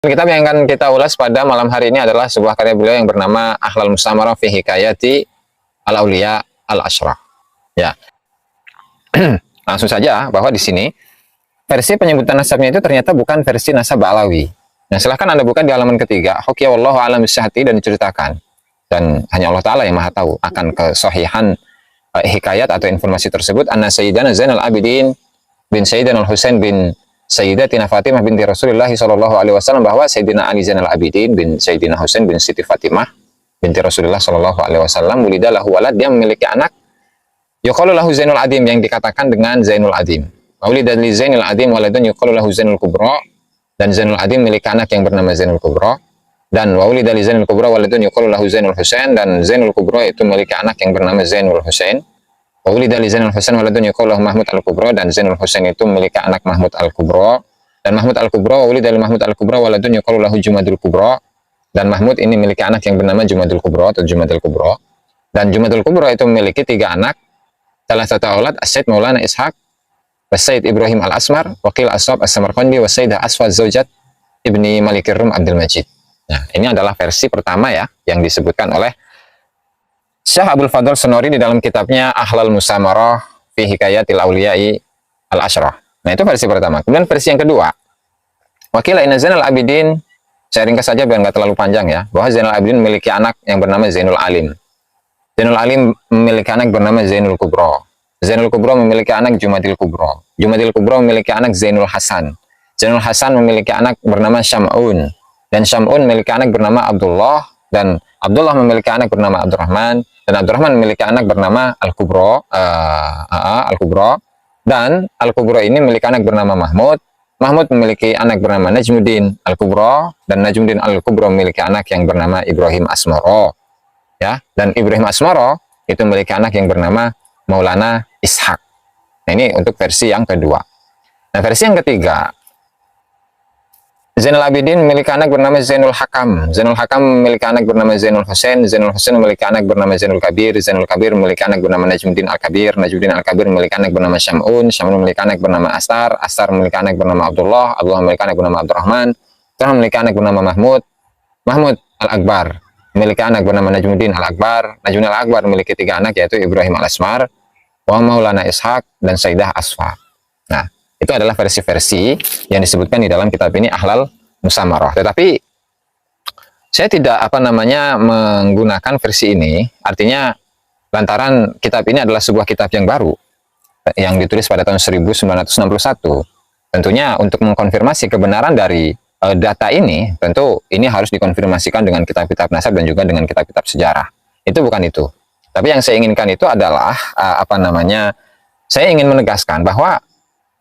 Kitab yang akan kita ulas pada malam hari ini adalah sebuah karya beliau yang bernama Ahlal Mustamarah fi Hikayati Al-Auliya Al-Ashrah. Ya. Langsung saja bahwa di sini versi penyebutan nasabnya itu ternyata bukan versi nasab Ba'alawi. Nah, silahkan Anda buka di halaman ketiga. Hokiya wallahu a'lam bishahati, dan diceritakan. Dan hanya Allah Ta'ala yang maha tahu akan kesahihan hikayat atau informasi tersebut. Anna Sayyidana Zainal Abidin bin Sayyidina Al-Husain bin Sayyidatina Fatimah binti Rasulullah sallallahu alaihi wasallam, bahwa Sayyidina Ali Zainal Abidin bin Sayyidina Husain bin Siti Fatimah binti Rasulullah sallallahu alaihi wasallam, wulida lahu walad, dia memiliki anak, yuqalu lahu Zainul Adim, yang dikatakan dengan Zainul Adim. Wulida li Zainul Adim waladun yuqalu lahu Zainul Kubra, dan Zainul Adim memiliki anak yang bernama Zainul Kubra. Dan wulida li Zainul Kubra waladun yuqalu lahu Zainul Husain, dan Zainul Kubra itu memiliki anak yang bernama Zainul Husain. Wulida li Zainul Husain waladun yuqalu lahu Mahmud Al-Kubra, dan Zainul Husain itu memiliki anak Mahmud Al-Kubra. Dan Mahmud Al-Kubra, wulida li Mahmud Al-Kubra waladun yuqalu lahu Jumadul Kubra, dan Mahmud ini memiliki anak yang bernama Jumadul Kubra atau Jumadul Kubra. Dan Jumadul Kubra itu memiliki 3 anak. Salah satu aulad As-Said Maulana Ishaq, As-Said Ibrahim Al-Asmar, Waqil Ashab As-Samarqandi, Wasaidah Aswad Zawjat Ibni Malikir Rum Abdul Majid. Nah, ini adalah versi pertama ya yang disebutkan oleh Syekh Abdul Fadl Sonori di dalam kitabnya Ahlal Musamarah fi Hikayatil Auliyai Al-Ashrah. Nah, itu versi pertama. Kemudian versi yang kedua, Wakila inna Zainal Abidin, saya ringkas saja biar nggak terlalu panjang ya, bahwa Zainal Abidin memiliki anak yang bernama Zainul Alim. Zainul Alim memiliki anak bernama Zainul Kubra. Zainul Kubra memiliki anak Jumadil Kubra. Jumadil Kubra memiliki anak Zainul Hasan. Zainul Hasan memiliki anak bernama Syam'un. Dan Syam'un memiliki anak bernama Abdullah. Dan Abdullah memiliki anak bernama Abdurrahman. Dan Abdurrahman memiliki anak bernama Al-Kubra. Al-Kubra. Dan Al-Kubra ini memiliki anak bernama Mahmud. Mahmud memiliki anak bernama Najmuddin Al-Kubra. Dan Najmuddin Al-Kubra memiliki anak yang bernama Ibrahim Asmara. Ya, dan Ibrahim Asmara itu memiliki anak yang bernama Maulana Ishaq. Nah, ini untuk versi yang kedua. Nah, versi yang ketiga, Zainal Abidin memiliki anak bernama Zainul Hakam. Zainul Hakam memiliki anak bernama Zainul Husain. Zainul Husain memiliki anak bernama Zainul Kabir. Zainul Kabir memiliki anak bernama Najmuddin Al-Kabir. Najmuddin Al-Kabir memiliki anak bernama Syam'un. Syam'un memiliki anak bernama Astar. Astar memiliki anak bernama Abdullah. Abdullah memiliki anak bernama Abdurrahman. Abdurrahman memiliki anak bernama Mahmud. Mahmud Al-Akbar memiliki anak bernama Najmuddin Al-Akbar. Najmuddin Al-Akbar memiliki 3 anak, yaitu Ibrahim Al-Asmar, wa Maulana Ishaq, dan Sayyidah Asfa. Nah, itu adalah versi-versi yang disebutkan di dalam kitab ini Ahlal Musamarah. Tetapi saya tidak menggunakan versi ini, artinya lantaran kitab ini adalah sebuah kitab yang baru yang ditulis pada tahun 1961. Tentunya untuk mengkonfirmasi kebenaran dari data ini, tentu ini harus dikonfirmasikan dengan kitab-kitab nasab dan juga dengan kitab-kitab sejarah. Itu bukan itu. Tapi yang saya inginkan itu adalah saya ingin menegaskan bahwa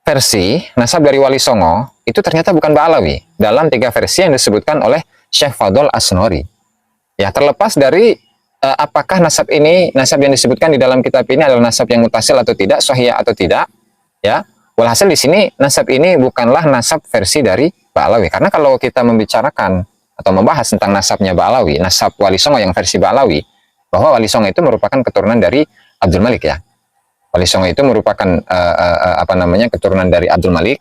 versi nasab dari Wali Songo itu ternyata bukan Ba'alawi dalam 3 versi yang disebutkan oleh Syekh Fadl As-Sonori. Ya, terlepas dari apakah nasab yang disebutkan di dalam kitab ini adalah nasab yang mutasil atau tidak, sahih atau tidak, ya. Walhasil di sini nasab ini bukanlah nasab versi dari Ba'alawi. Karena kalau kita membicarakan atau membahas tentang nasabnya Ba'alawi, nasab Wali Songo yang versi Ba'alawi, bahwa Wali Songo itu merupakan keturunan dari Abdul Malik ya. Wali Songo itu merupakan keturunan dari Abdul Malik,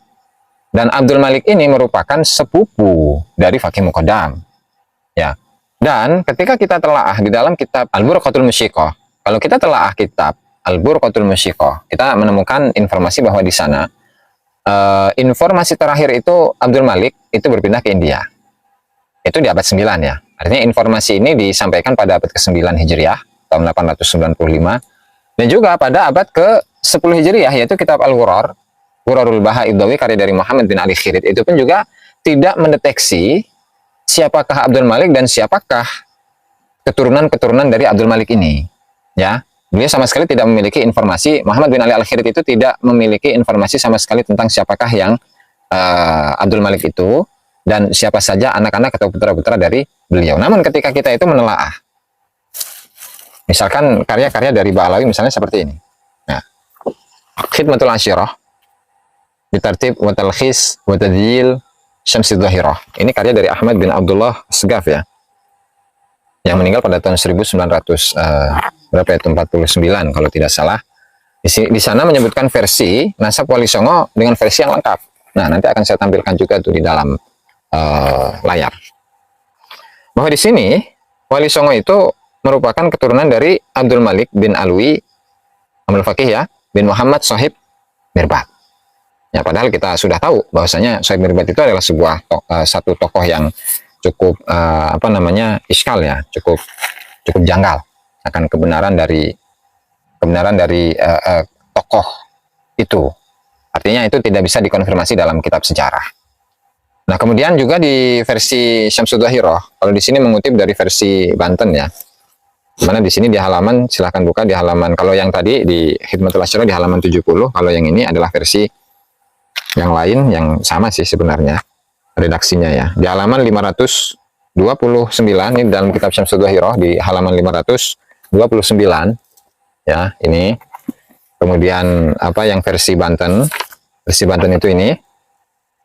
dan Abdul Malik ini merupakan sepupu dari Faqih Muqaddam. Ya. Dan ketika kita telaah di dalam kitab Al-Burqatul Musyiqah, kalau kita telaah kitab Al-Burqatul Musyiqah, kita menemukan informasi bahwa di sana informasi terakhir itu Abdul Malik itu berpindah ke India. Itu di abad 9 ya. Artinya informasi ini disampaikan pada abad ke-9 Hijriah, tahun 895. Dan juga pada abad ke-10 Hijriah, yaitu kitab Al-Ghurar, Ghurarul Baha Ibdawi, karya dari Muhammad bin Ali Khirid. Itu pun juga tidak mendeteksi siapakah Abdul Malik dan siapakah keturunan-keturunan dari Abdul Malik ini. Ya. Beliau sama sekali tidak memiliki informasi, Muhammad bin Ali Al-Khirid itu tidak memiliki informasi sama sekali tentang siapakah yang Abdul Malik itu, dan siapa saja anak-anak atau putra-putra dari beliau. Namun ketika kita itu menelaah, misalkan karya-karya dari Ba'alawi misalnya seperti ini. Nah, Khidmatul Ashirah, Bitartib wa Talkhis wa Tadjil Syamsid Dhahirah. Ini karya dari Ahmad bin Abdullah Segaf ya, yang meninggal pada tahun 1949 kalau tidak salah. Di sana menyebutkan versi nasab Wali Songo dengan versi yang lengkap. Nah, nanti akan saya tampilkan juga tuh di dalam layar. Bahwa di sini Wali Songo itu merupakan keturunan dari Abdul Malik bin Alwi Amul Faqih ya, bin Muhammad Shahib Mirbat. Ya, padahal kita sudah tahu bahwasanya Shahib Mirbat itu adalah satu tokoh yang cukup iskal ya, cukup janggal akan kebenaran dari tokoh itu. Artinya itu tidak bisa dikonfirmasi dalam kitab sejarah. Nah, kemudian juga di versi Syamsud Dhahirah, kalau di sini mengutip dari versi Banten ya. Mana di sini di halaman, silahkan buka di halaman, kalau yang tadi di Khidmatul Asyara di halaman 70, kalau yang ini adalah versi yang lain yang sama sih sebenarnya redaksinya ya. Di halaman 529 ini dalam kitab Syamsud Dhahirah di halaman 529 ya, ini. Kemudian apa yang versi Banten? Versi Banten itu ini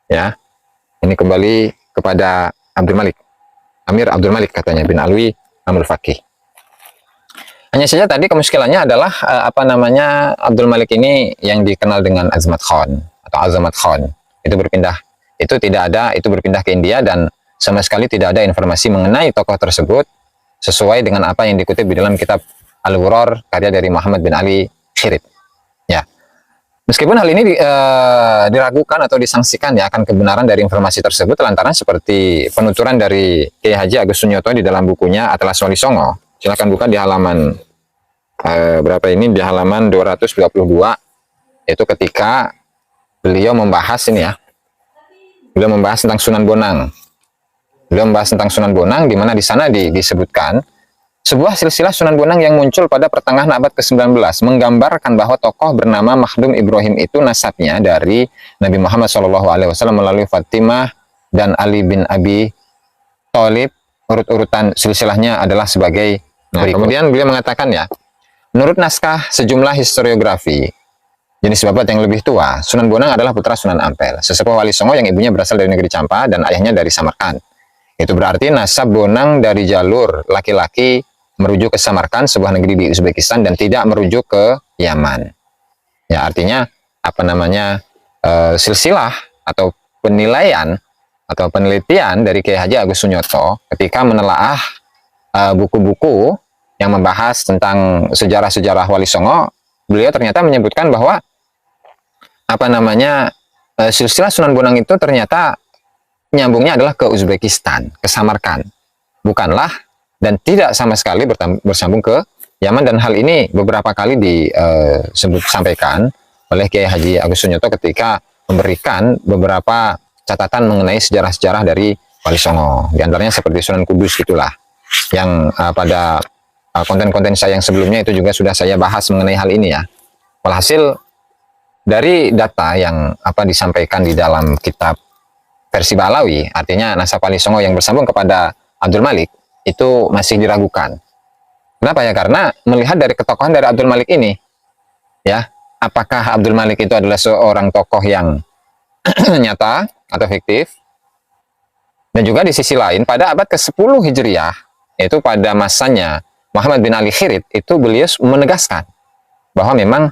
ya. Ini kembali kepada Abdul Malik. Amir Abdul Malik katanya bin Alwi Amul Faqih. Hanya saja tadi kemuskilannya adalah Abdul Malik ini yang dikenal dengan Azmat Khan atau Azamat Khan. Itu berpindah, itu tidak ada, itu berpindah ke India dan sama sekali tidak ada informasi mengenai tokoh tersebut sesuai dengan apa yang dikutip di dalam kitab Al-Ghurrar karya dari Muhammad bin Ali Khirit. Ya. Meskipun hal ini diragukan atau disangsikan ya akan kebenaran dari informasi tersebut lantaran seperti penuturan dari Kiai Haji Agus Sunyoto di dalam bukunya Atlas Wali Songo. Silakan buka di halaman berapa ini, di halaman 222, itu ketika beliau membahas ini ya, beliau membahas tentang Sunan Bonang. Beliau membahas tentang Sunan Bonang, di mana di sana disebutkan sebuah silsilah Sunan Bonang yang muncul pada pertengahan abad ke-19 menggambarkan bahwa tokoh bernama Makhdum Ibrahim itu nasabnya dari Nabi Muhammad SAW melalui Fatimah dan Ali bin Abi Thalib. Urut-urutan silsilahnya adalah sebagai berikut. Kemudian beliau mengatakan ya, menurut naskah sejumlah historiografi jenis babat yang lebih tua, Sunan Bonang adalah putra Sunan Ampel, sesepuh Wali Songo yang ibunya berasal dari negeri Campa dan ayahnya dari Samarkand. Itu berarti nasab Bonang dari jalur laki-laki merujuk ke Samarkand, sebuah negeri di Uzbekistan, dan tidak merujuk ke Yaman. Ya, artinya silsilah atau penilaian atau penelitian dari Kiai Haji Agus Sunyoto ketika menelaah buku-buku yang membahas tentang sejarah-sejarah Wali Songo, beliau ternyata menyebutkan bahwa silsilah Sunan Bonang itu ternyata nyambungnya adalah ke Uzbekistan, ke Samarkand, bukanlah dan tidak sama sekali bersambung ke Yaman. Dan hal ini beberapa kali disampaikan oleh Kiai Haji Agus Sunyoto ketika memberikan beberapa catatan mengenai sejarah-sejarah dari Wali Songo. Di antaranya seperti Sunan Kudus gitulah, yang pada konten-konten saya yang sebelumnya itu juga sudah saya bahas mengenai hal ini ya. Walhasil dari data yang disampaikan di dalam kitab versi Balawi, artinya nasab Wali Songo yang bersambung kepada Abdul Malik, itu masih diragukan. Kenapa ya? Karena melihat dari ketokohan dari Abdul Malik ini, ya, apakah Abdul Malik itu adalah seorang tokoh yang nyata atau fiktif? Dan juga di sisi lain, pada abad ke-10 Hijriah, yaitu pada masanya Muhammad bin Ali Khirit, itu beliau menegaskan bahwa memang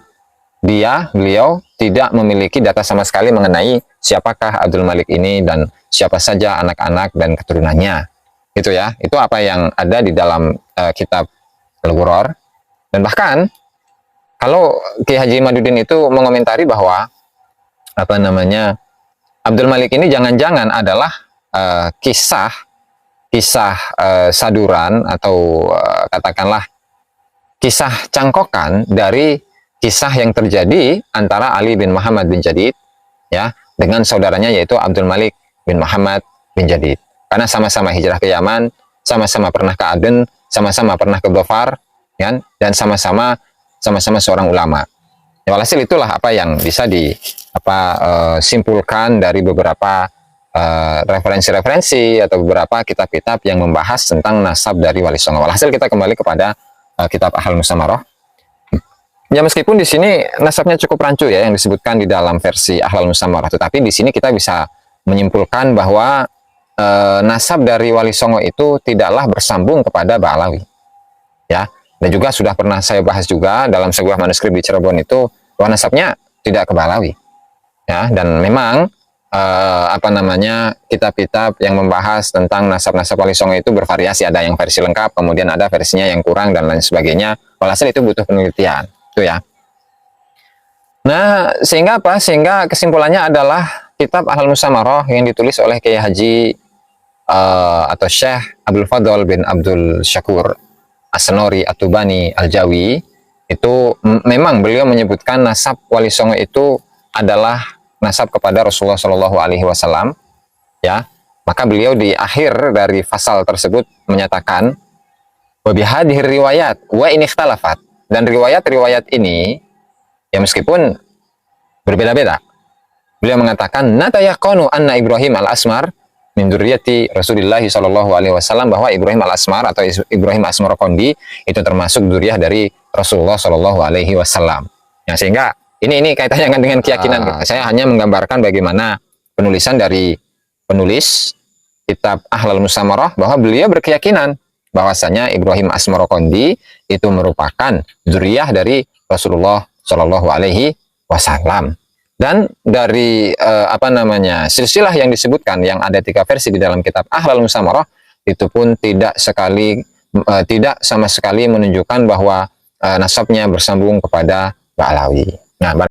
beliau tidak memiliki data sama sekali mengenai siapakah Abdul Malik ini dan siapa saja anak-anak dan keturunannya. Itu ya, itu apa yang ada di dalam kitab Al-Ghurrar. Dan bahkan kalau Kiai Haji Imaduddin itu mengomentari bahwa Abdul Malik ini jangan-jangan adalah kisah saduran atau katakanlah kisah cangkokan dari kisah yang terjadi antara Ali bin Muhammad bin Jadid ya dengan saudaranya yaitu Abdul Malik bin Muhammad bin Jadid. Karena sama-sama hijrah ke Yaman, sama-sama pernah ke Aden, sama-sama pernah ke Dhofar, kan? Dan sama-sama seorang ulama. Ya, walhasil itulah apa yang bisa simpulkan dari beberapa referensi-referensi atau beberapa kitab-kitab yang membahas tentang nasab dari Wali Songo. Walhasil kita kembali kepada kitab Ahlul Musamarah. Ya, meskipun di sini nasabnya cukup rancu ya yang disebutkan di dalam versi Ahlul Musamarah, tetapi di sini kita bisa menyimpulkan bahwa nasab dari Wali Songo itu tidaklah bersambung kepada Ba'alawi. Ya, dan juga sudah pernah saya bahas juga dalam sebuah manuskrip di Cirebon itu bahwa nasabnya tidak ke Ba'alawi. Ya, dan memang kitab-kitab yang membahas tentang nasab-nasab Wali Songo itu bervariasi, ada yang versi lengkap, kemudian ada versinya yang kurang dan lain sebagainya. Walhasil itu butuh penelitian, itu ya. Nah, sehingga apa? Sehingga kesimpulannya adalah kitab Ahlul Musamarah yang ditulis oleh Kiai Haji atau Syekh Abdul Fadl bin Abdul Syakur As-Senori At-Tubani Al-Jawi, itu memang beliau menyebutkan nasab Wali Songo itu adalah nasab kepada Rasulullah Shallallahu Alaihi Wasallam, ya. Maka beliau di akhir dari fasal tersebut menyatakan wabihadih riwayat wa ini ikhtalafat, dan riwayat-riwayat ini ya meskipun berbeda-beda, beliau mengatakan natayaqanu anna Ibrahim al-Asmar min dzurriyyati Rasulillah Shallallahu Alaihi Wasallam, bahwa Ibrahim al-Asmar atau Ibrahim Asmarokondi itu termasuk dzurriyyah dari Rasulullah Shallallahu Alaihi Wasallam. Ya, sehingga ini kaitannya dengan keyakinan. Saya hanya menggambarkan bagaimana penulisan dari penulis kitab Ahlul Musamarah, bahwa beliau berkeyakinan bahwasanya Ibrahim Asmarokondi itu merupakan dzurriyyah dari Rasulullah Shallallahu Alaihi Wasallam. Dan dari silsilah yang disebutkan, yang ada 3 versi di dalam kitab Ahlul Musamarah, itu pun tidak sama sekali menunjukkan bahwa nasabnya bersambung kepada Ba'alawi. Nah,